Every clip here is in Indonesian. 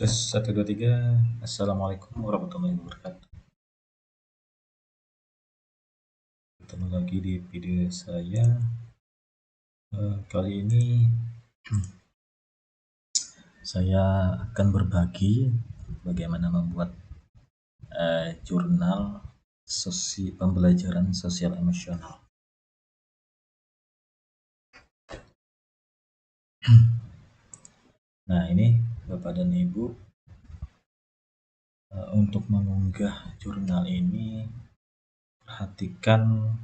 Tes 1, 2, 3. Assalamualaikum warahmatullahi wabarakatuh. Ketemu lagi di video saya. Kali ini saya akan berbagi bagaimana membuat jurnal pembelajaran sosial emosional. Nah, ini Bapak dan Ibu, untuk mengunggah jurnal ini perhatikan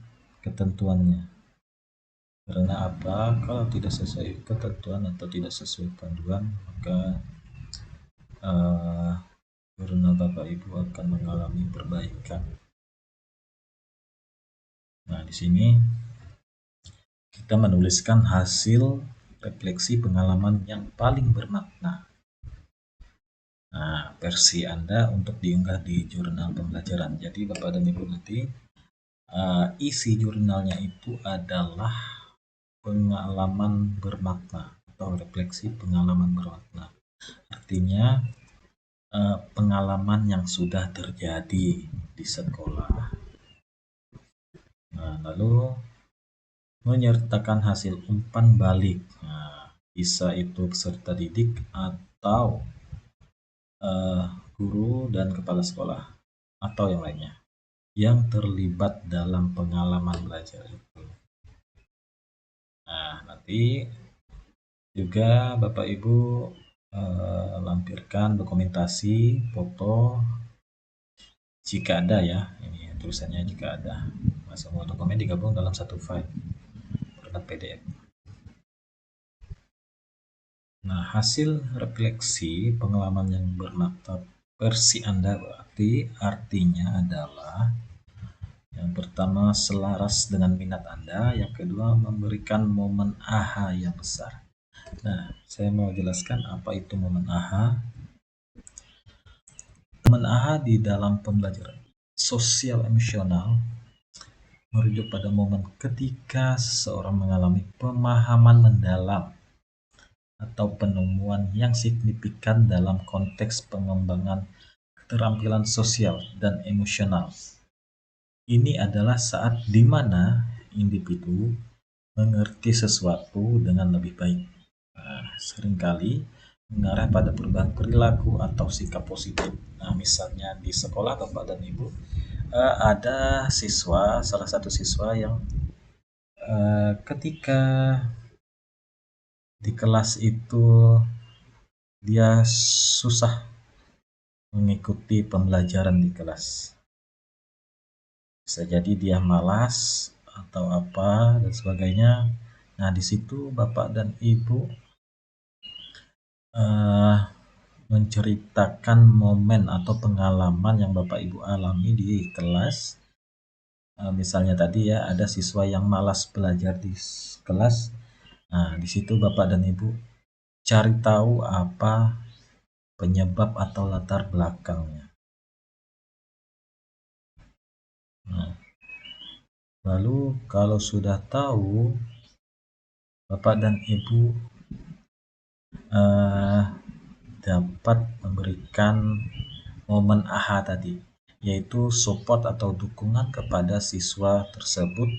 ketentuannya. Karena apa? Kalau tidak sesuai ketentuan atau tidak sesuai panduan, maka jurnal Bapak Ibu akan mengalami perbaikan. Nah, di sini kita menuliskan hasil refleksi pengalaman yang paling bermakna. Nah, versi Anda untuk diunggah di jurnal pembelajaran. Jadi Bapak dan Ibu nanti isi jurnalnya itu adalah pengalaman bermakna atau refleksi pengalaman bermakna. Artinya pengalaman yang sudah terjadi di sekolah. Nah, lalu menyertakan hasil umpan balik. Nah, bisa itu peserta didik atau guru dan kepala sekolah atau yang lainnya yang terlibat dalam pengalaman belajar itu. Nah, nanti juga Bapak Ibu lampirkan dokumentasi, foto jika ada ya. Ini tulisannya jika ada. Nah, semua dokumen digabung dalam satu file format PDF. Nah, hasil refleksi pengalaman yang bermakna versi Anda berarti artinya adalah yang pertama selaras dengan minat Anda, yang kedua memberikan momen aha yang besar. Nah, saya mau jelaskan apa itu momen aha. Momen aha di dalam pembelajaran sosial emosional merujuk pada momen ketika seseorang mengalami pemahaman mendalam atau penemuan yang signifikan dalam konteks pengembangan keterampilan sosial dan emosional. Ini adalah saat di mana individu mengerti sesuatu dengan lebih baik. Nah, seringkali mengarah pada perubahan perilaku atau sikap positif. Nah, misalnya di sekolah Bapak dan Ibu, ada salah satu siswa yang ketika di kelas itu dia susah mengikuti pembelajaran di kelas. Bisa jadi dia malas atau apa dan sebagainya. Nah, di situ Bapak dan Ibu menceritakan momen atau pengalaman yang Bapak Ibu alami di kelas. Misalnya tadi ya, ada siswa yang malas belajar di kelas. Nah, di situ Bapak dan Ibu cari tahu apa penyebab atau latar belakangnya. Nah, lalu kalau sudah tahu, Bapak dan Ibu dapat memberikan momen aha tadi, yaitu support atau dukungan kepada siswa tersebut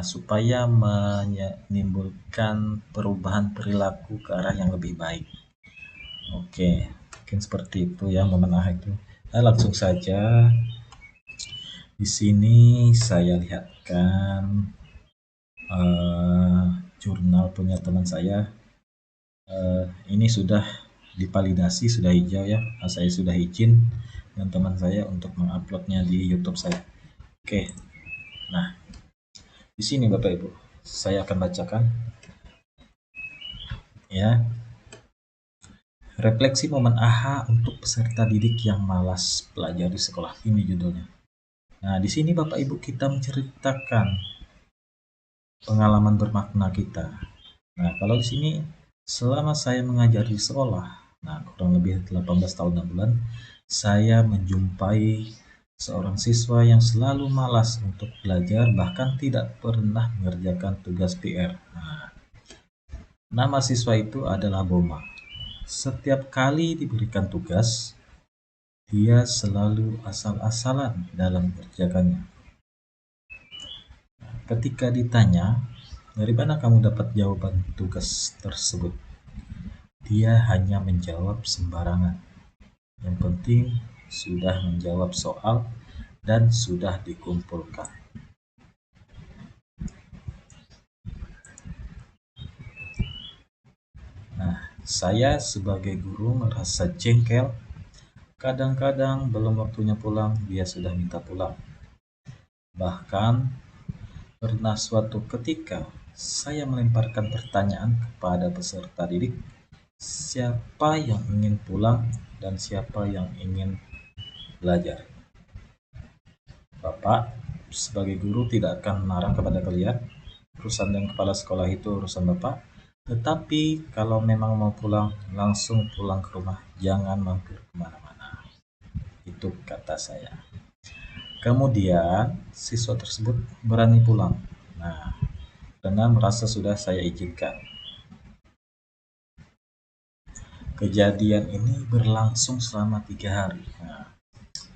supaya menimbulkan perubahan perilaku ke arah yang lebih baik. Oke, mungkin seperti itu ya momen aha itu. Nah, langsung saja di sini saya lihatkan jurnal punya teman saya. Ini sudah divalidasi, sudah hijau ya. Saya sudah izin dengan teman saya untuk menguploadnya di YouTube saya. Oke, nah di sini Bapak Ibu, saya akan bacakan ya. Refleksi momen aha untuk peserta didik yang malas belajar di sekolah, ini judulnya. Nah, di sini Bapak Ibu kita menceritakan pengalaman bermakna kita. Nah, kalau di sini selama saya mengajar di sekolah, nah kurang lebih 18 tahun 6 bulan, saya menjumpai seorang siswa yang selalu malas untuk belajar, bahkan tidak pernah mengerjakan tugas PR. Nah, nama siswa itu adalah Boma. Setiap kali diberikan tugas, dia selalu asal-asalan dalam mengerjakannya. Ketika ditanya, "Dari mana kamu dapat jawaban tugas tersebut?" Dia hanya menjawab sembarangan. Yang penting sudah menjawab soal dan sudah dikumpulkan. Nah, saya sebagai guru merasa jengkel. Kadang-kadang belum waktunya pulang, dia sudah minta pulang. Bahkan pernah suatu ketika saya melemparkan pertanyaan kepada peserta didik, siapa yang ingin pulang dan siapa yang ingin belajar. Bapak sebagai guru tidak akan marah kepada kalian. Urusan dengan kepala sekolah itu urusan Bapak. Tetapi kalau memang mau pulang, langsung pulang ke rumah. Jangan mampir kemana-mana. Itu kata saya. Kemudian siswa tersebut berani pulang. Nah, karena merasa sudah saya izinkan. Kejadian ini berlangsung selama 3 hari. Nah,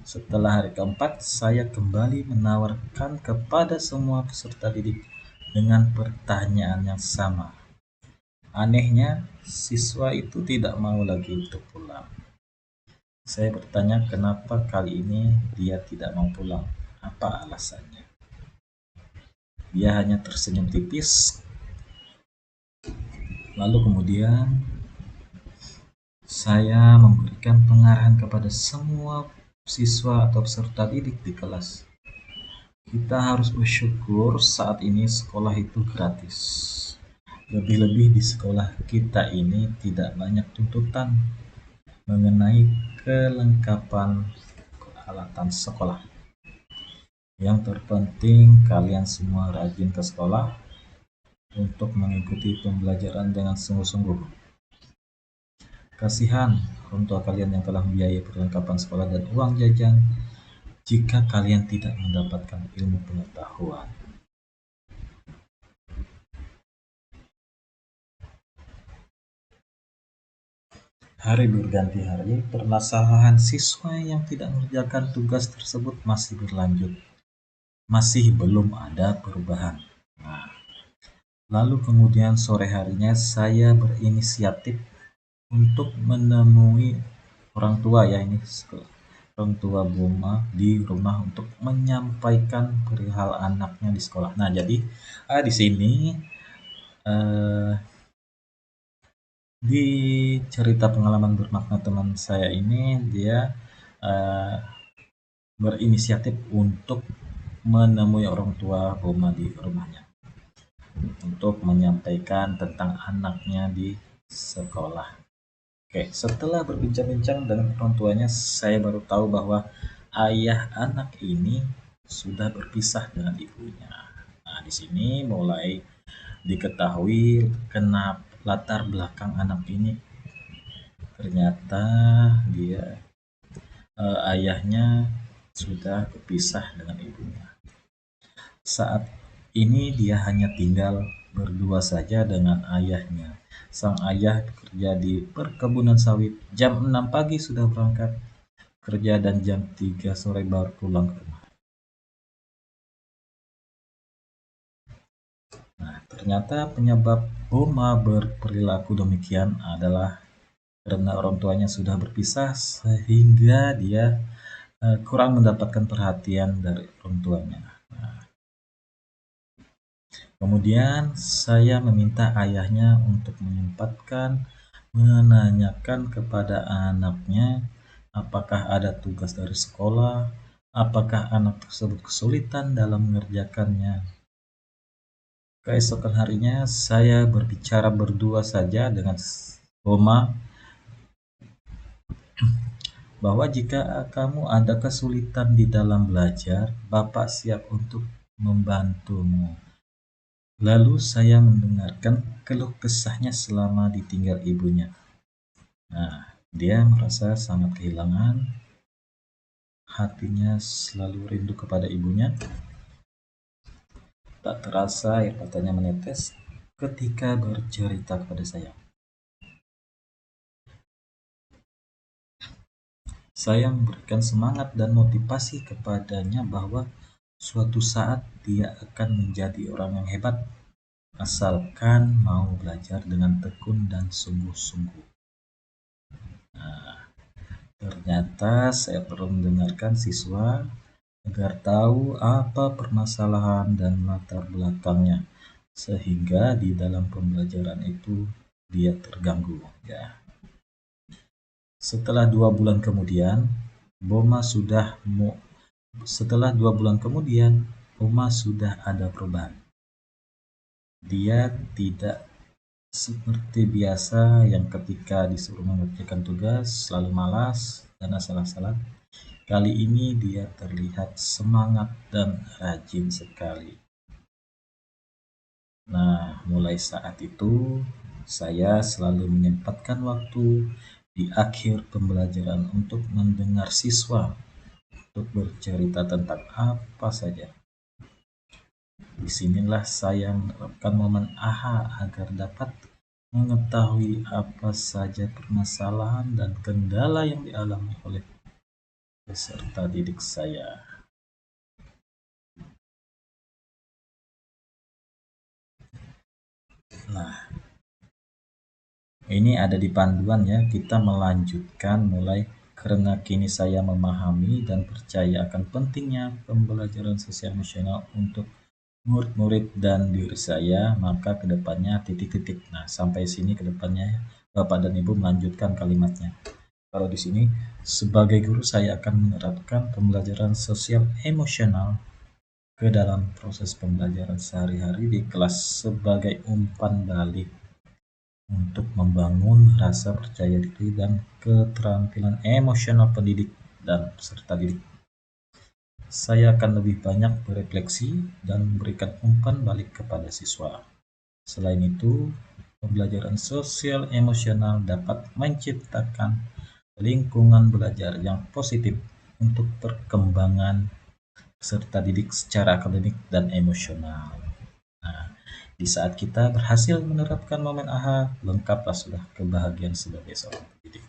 setelah hari keempat, saya kembali menawarkan kepada semua peserta didik dengan pertanyaan yang sama. Anehnya, siswa itu tidak mau lagi untuk pulang. Saya bertanya kenapa kali ini dia tidak mau pulang. Apa alasannya? Dia hanya tersenyum tipis. Lalu kemudian saya memberikan pengarahan kepada semua siswa atau peserta didik di kelas. Kita harus bersyukur saat ini sekolah itu gratis. Lebih-lebih di sekolah kita ini tidak banyak tuntutan mengenai kelengkapan peralatan sekolah. Yang terpenting kalian semua rajin ke sekolah untuk mengikuti pembelajaran dengan sungguh-sungguh. Kasihan orang tua kalian yang telah membiayai perlengkapan sekolah dan uang jajan jika kalian tidak mendapatkan ilmu pengetahuan. Hari berganti hari, permasalahan siswa yang tidak mengerjakan tugas tersebut masih berlanjut. Masih belum ada perubahan. Nah, lalu kemudian sore harinya saya berinisiatif untuk menemui orang tua ya ini orang tua Boma di rumah untuk menyampaikan perihal anaknya di sekolah. Nah, jadi di sini di cerita pengalaman bermakna teman saya ini dia berinisiatif untuk menemui orang tua Boma di rumahnya untuk menyampaikan tentang anaknya di sekolah. Oke, setelah berbincang-bincang dengan orang tuanya, saya baru tahu bahwa ayah anak ini sudah berpisah dengan ibunya. Nah, di sini mulai diketahui kenapa latar belakang anak ini. Ternyata dia ayahnya sudah berpisah dengan ibunya. Saat ini dia hanya tinggal berdua saja dengan ayahnya. Sang ayah bekerja di perkebunan sawit. Jam 6 pagi sudah berangkat kerja dan jam 3 sore baru pulang ke rumah. Nah, ternyata penyebab Boma berperilaku demikian adalah karena orang tuanya sudah berpisah sehingga dia kurang mendapatkan perhatian dari orang tuanya. Kemudian saya meminta ayahnya untuk menyempatkan menanyakan kepada anaknya apakah ada tugas dari sekolah, apakah anak tersebut kesulitan dalam mengerjakannya. Keesokan harinya saya berbicara berdua saja dengan Boma bahwa jika kamu ada kesulitan di dalam belajar, Bapak siap untuk membantumu. Lalu saya mendengarkan keluh kesahnya selama ditinggal ibunya. Nah, dia merasa sangat kehilangan, hatinya selalu rindu kepada ibunya. Tak terasa air matanya menetes ketika bercerita kepada saya. Saya memberikan semangat dan motivasi kepadanya bahwa suatu saat dia akan menjadi orang yang hebat, asalkan mau belajar dengan tekun dan sungguh-sungguh. Nah, ternyata saya perlu mendengarkan siswa agar tahu apa permasalahan dan latar belakangnya, sehingga di dalam pembelajaran itu dia terganggu. Ya. Setelah 2 bulan kemudian, Boma sudah setelah 2 bulan kemudian, Boma sudah ada perubahan. Dia tidak seperti biasa yang ketika disuruh mengerjakan tugas selalu malas dan asal-asalan. Kali ini dia terlihat semangat dan rajin sekali. Nah, mulai saat itu saya selalu menyempatkan waktu di akhir pembelajaran untuk mendengar siswa untuk bercerita tentang apa saja. Disinilah saya menerapkan momen aha agar dapat mengetahui apa saja permasalahan dan kendala yang dialami oleh peserta didik saya. Nah, ini ada di panduan ya, kita melanjutkan mulai karena kini saya memahami dan percaya akan pentingnya pembelajaran sosial emosional untuk murid-murid dan diri saya, maka kedepannya titik-titik. Nah, sampai sini kedepannya Bapak dan Ibu melanjutkan kalimatnya. Kalau di sini, sebagai guru saya akan menerapkan pembelajaran sosial emosional ke dalam proses pembelajaran sehari-hari di kelas sebagai umpan balik untuk membangun rasa percaya diri dan keterampilan emosional pendidik dan peserta didik. Saya akan lebih banyak berefleksi dan memberikan umpan balik kepada siswa. Selain itu, pembelajaran sosial emosional dapat menciptakan lingkungan belajar yang positif untuk perkembangan peserta didik secara akademik dan emosional. Nah, di saat kita berhasil menerapkan momen AHA, lengkaplah sudah kebahagiaan sebagai seorang pendidik.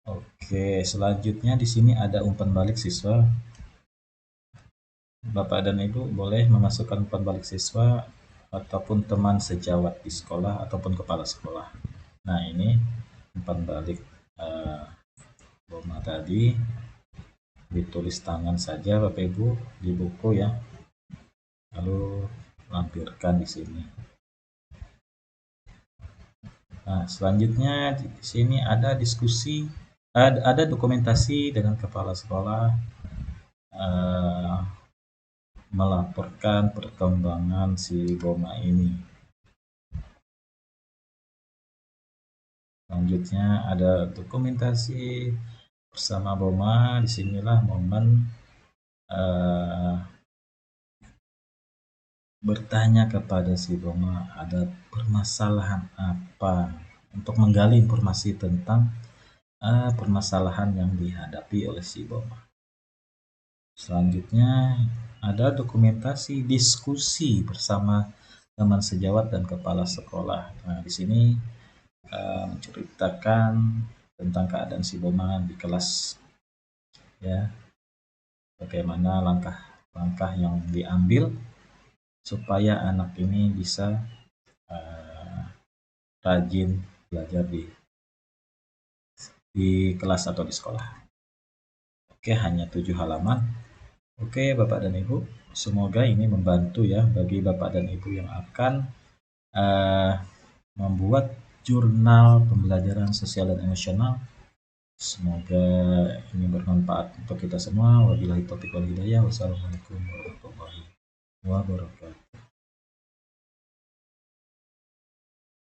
Oke, selanjutnya di sini ada umpan balik siswa. Bapak dan Ibu boleh memasukkan umpan balik siswa ataupun teman sejawat di sekolah ataupun kepala sekolah. Nah, ini umpan balik Boma tadi ditulis tangan saja Bapak Ibu di buku ya. Lalu lampirkan di sini. Nah, selanjutnya di sini ada diskusi, ada dokumentasi dengan kepala sekolah melaporkan perkembangan si Boma ini. Selanjutnya ada dokumentasi bersama Boma. Disinilah momen bertanya kepada si Boma ada permasalahan apa untuk menggali informasi tentang permasalahan yang dihadapi oleh si Boma. Selanjutnya ada dokumentasi diskusi bersama teman sejawat dan kepala sekolah. Nah, di sini menceritakan tentang keadaan si Boma di kelas, ya, bagaimana langkah-langkah yang diambil supaya anak ini bisa rajin belajar di kelas atau di sekolah. Oke, hanya 7 halaman. Oke, Bapak dan Ibu, semoga ini membantu ya bagi Bapak dan Ibu yang akan membuat jurnal pembelajaran sosial dan emosional. Semoga ini bermanfaat untuk kita semua. Wabillahi taufiq wal hidayah. Wassalamualaikum warahmatullahi wabarakatuh.